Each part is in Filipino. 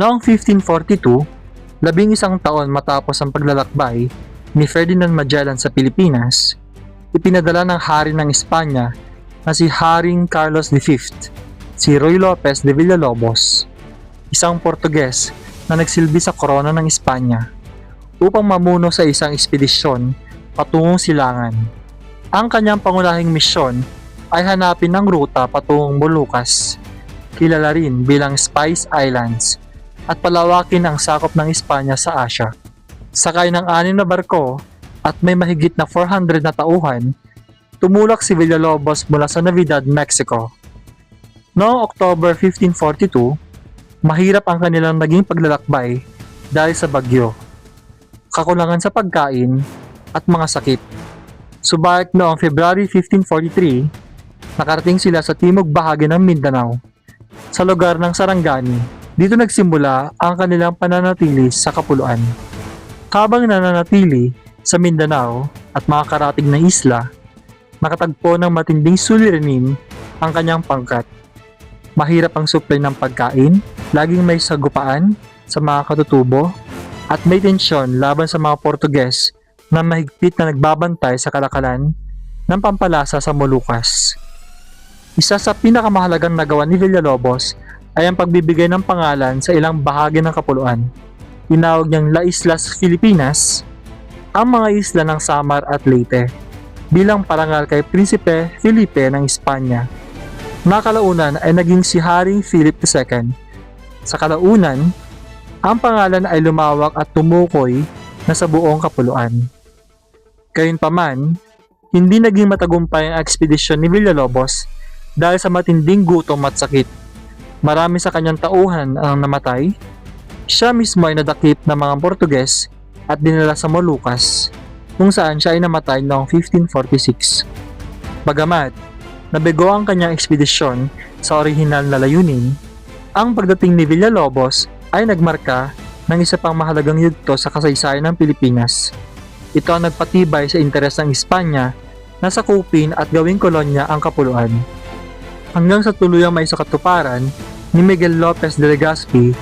Noong 1542, 11 taon matapos ang paglalakbay ni Ferdinand Magellan sa Pilipinas, ipinadala ng hari ng Espanya na si Haring Carlos V, si Ruy Lopez de Villalobos, isang Portuges na nagsilbi sa korona ng Espanya, upang mamuno sa isang ekspedisyon patungong Silangan. Ang kanyang pangunahing misyon ay hanapin ang ruta patungong Moluccas, kilala rin bilang Spice Islands, at palawakin ang sakop ng Espanya sa Asya. Sakay ng 6 na barko at may mahigit na 400 na tauhan, tumulak si Villalobos mula sa Navidad, Mexico. Noong October 1542, mahirap ang kanilang naging paglalakbay dahil sa bagyo, kakulangan sa pagkain at mga sakit. Subalit noong February 1543, nakarating sila sa timog bahagi ng Mindanao, sa lugar ng Sarangani. Dito nagsimula ang kanilang pananatili sa kapuluan. Habang nananatili sa Mindanao at mga karatig na isla, nakatagpo ng matinding suliranin ang kanyang pangkat. Mahirap ang supply ng pagkain, laging may sagupaan sa mga katutubo, at may tensyon laban sa mga Portuges na mahigpit na nagbabantay sa kalakalan ng pampalasa sa Moluccas. Isa sa pinakamahalagang nagawa ni Villalobos ay ang pagbibigay ng pangalan sa ilang bahagi ng kapuluan. Tinawag niyang La Islas Filipinas, ang mga isla ng Samar at Leyte, bilang parangal kay Prinsipe Felipe ng Espanya. Nakalaunan ay naging si Haring Philip II. Sa kalaunan, ang pangalan ay lumawak at tumukoy na sa buong kapuluan. Gayunpaman, hindi naging matagumpay ang ekspedisyon ni Villalobos dahil sa matinding gutom at sakit. Marami sa kanyang tauhan ang namatay. Siya mismo ay nadakip ng mga Portuges at dinala sa Moluccas, kung saan siya ay namatay noong 1546. Bagamat nabigo ang kanyang ekspedisyon sa orihinal na layunin, ang pagdating ni Villalobos ay nagmarka ng isa pang mahalagang yugto sa kasaysayan ng Pilipinas. Ito ang nagpatibay sa interes ng Espanya na sakupin at gawing kolonya ang kapuluan, hanggang sa tuluyang may sakatuparan ni Miguel Lopez de Legazpi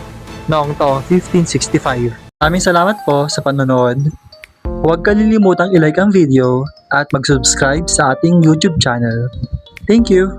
noong taong 1565. Maraming salamat po sa panonood. Huwag kalilimutang i-like ang video at mag-subscribe sa ating YouTube channel. Thank you!